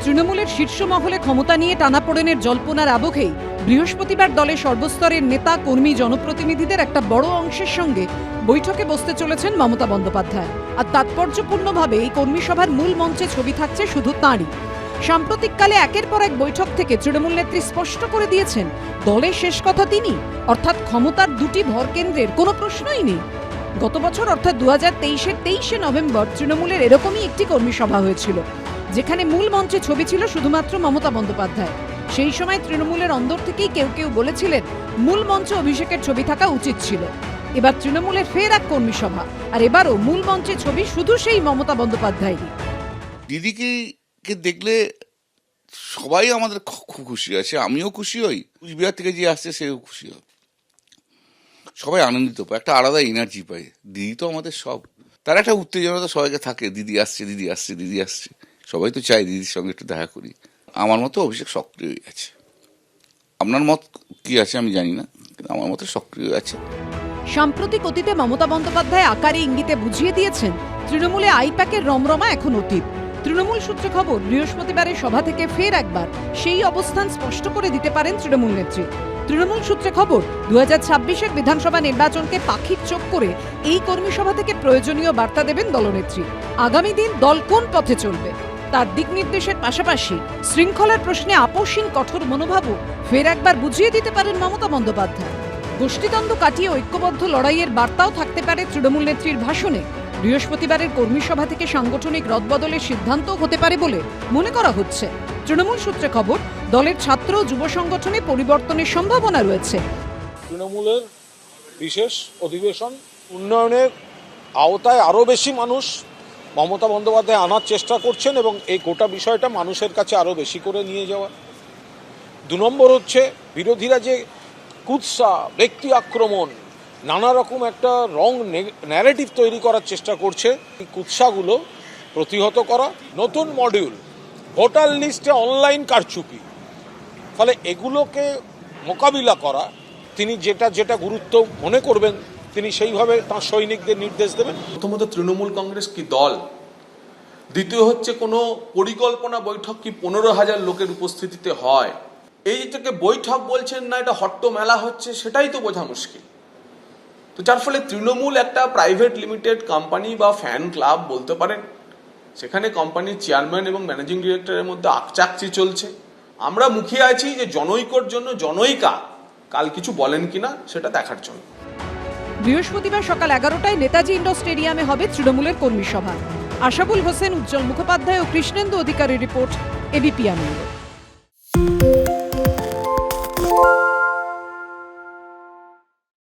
তৃণমূলের শীর্ষ মহলে ক্ষমতা নিয়ে টানাপোড়েনের জল্পনার আবহেই বৃহস্পতিবার দলের সর্বস্তরের নেতা কর্মী জনপ্রতিনিধিদের একটা বড় অংশের সঙ্গে বৈঠকে বসতে চলেছেন মমতা বন্দ্যোপাধ্যায়। আর তাৎপর্যপূর্ণভাবে এই কর্মী সভার মূল মঞ্চে ছবি থাকছে শুধু তাঁরই। সাম্প্রতিককালে একের পর এক বৈঠক থেকে তৃণমূল নেত্রী স্পষ্ট করে দিয়েছেন দলের শেষ কথা তিনি, অর্থাৎ ক্ষমতার দুটি ভরকেন্দ্রের কোনো প্রশ্নই নেই। গত বছর অর্থাৎ 2023-এর 23শে নভেম্বর তৃণমূলের এরকমই একটি কর্মী সভা হয়েছিল, যেখানে মূল মঞ্চে ছবি ছিল শুধুমাত্র মমতা বন্দ্যোপাধ্যায়। সেই সময় তৃণমূলের অন্দর থেকেই কেউ কেউ বলেছিলেন মূল মঞ্চে অভিষেকের ছবি থাকা উচিত ছিল। এবার তৃণমূলের ফের এক কর্মী সভা, আর এবারও মূল মঞ্চে ছবি শুধু সেই মমতা বন্দ্যোপাধ্যায়েরই। দিদিকে দেখলে সবাই আমাদের খুব খুশি আছে, আমিও খুশি হই, কুচবিহার থেকে যে আসছে সেও খুশি হয়, সবাই আনন্দিত পায়, একটা আলাদা এনার্জি পায়। দিদি তো আমাদের সব, তার একটা উত্তেজনা তো সবাইকে থাকে, দিদি আসছে দিদি আসছে দিদি আসছে, সবাই তো চায় দিদির সঙ্গে একটু দেখা করি। আমার মতো অভিষেক সক্রিয় আছে, আপনার মত কি আছে আমি জানি না, কিন্তু আমার মতো সক্রিয় আছে। সাম্প্রতিক অতীতে মমতা বন্দ্যোপাধ্যায় আকারে ইঙ্গিতে বুঝিয়ে দিয়েছেন তৃণমূলে আইপ্যাকের রমরমা এখন অতীত। তৃণমূল সূত্রে খবর, বৃহস্পতিবারের সভা থেকে ফের একবার সেই অবস্থান স্পষ্ট করে দিতে পারেন তৃণমূল নেত্রী। তৃণমূল সূত্রে খবর, 2026-এর বিধানসভা নির্বাচনকে পাখির চোখ করে এই কর্মী সভা থেকে প্রয়োজনীয় বার্তা দেবেন দলনেত্রী। আগামী দিন দল কোন পথে চলবে তার দিক নির্দেশের পাশাপাশি শৃঙ্খলার প্রশ্নে আপোষহীন কঠোর মনোভাবও ফের একবার বুঝিয়ে দিতে পারেন মমতা বন্দ্যোপাধ্যায়। গোষ্ঠীদ্বন্দ্ব কাটিয়ে ঐক্যবদ্ধ লড়াইয়ের বার্তাও থাকতে পারে তৃণমূল নেত্রীর ভাষণে। বৃহস্পতিবারের কর্মী সভা থেকে সাংগঠনিক রদবদলের সিদ্ধান্তও হতে পারে বলে মনে করা হচ্ছে। তৃণমূল সূত্রে খবর, দলের ছাত্র ও যুব সংগঠনে পরিবর্তনের সম্ভাবনা রয়েছে। তৃণমূলের বিশেষ অধিবেশন উন্নয়নের আওতায় আরও বেশি মানুষ মমতা বন্দ্যোপাধ্যায় আনার চেষ্টা করছেন এবং এই গোটা বিষয়টা মানুষের কাছে আরও বেশি করে নিয়ে যাওয়া। 2 নম্বর হচ্ছে, বিরোধীরা যে কুৎসা, ব্যক্তি আক্রমণ, নানা রকম একটা রং ন্যারেটিভ তৈরি করার চেষ্টা করছে, এই কুৎসাগুলো প্রতিহত করা। নতুন মডিউল, ভোটার লিস্টে অনলাইন কারচুপি, ফলে এগুলোকে মোকাবিলা করা, তিনি যেটা গুরুত্ব মনে করবেন তিনি সেইভাবে তাঁর সৈনিকদের নির্দেশ দেবেন। প্রথমত তৃণমূল কংগ্রেস কি দল, দ্বিতীয় হচ্ছে কোনো পরিকল্পনা বৈঠক কি 15,000 লোকের উপস্থিতিতে হয়। এই থেকে বৈঠক বলছেন না, এটা হট্ট মেলা হচ্ছে, সেটাই তো বোঝা মুশকিল। তো যার ফলে তৃণমূল একটা প্রাইভেট লিমিটেড কোম্পানি বা ফ্যান ক্লাব বলতে পারেন, সেখানে কোম্পানির চেয়ারম্যান এবং ম্যানেজিং ডিরেক্টরের মধ্যে আকচাকচি চলছে। আমরা মুখিয়ে আছি যে জনৈকর জন্য জনৈকা কাল কিছু বলেন কিনা সেটা দেখার জন্য। বৃহস্পতিবার সকাল 11টায় নেতাজি ইন্ডোর স্টেডিয়ামে হবে তৃণমূলের কর্মী সভা। আশাবুল হোসেন, উজ্জ্বল মুখোপাধ্যায় ও কৃষ্ণেন্দু অধিকারীর রিপোর্ট, এবিপি আনন্দ।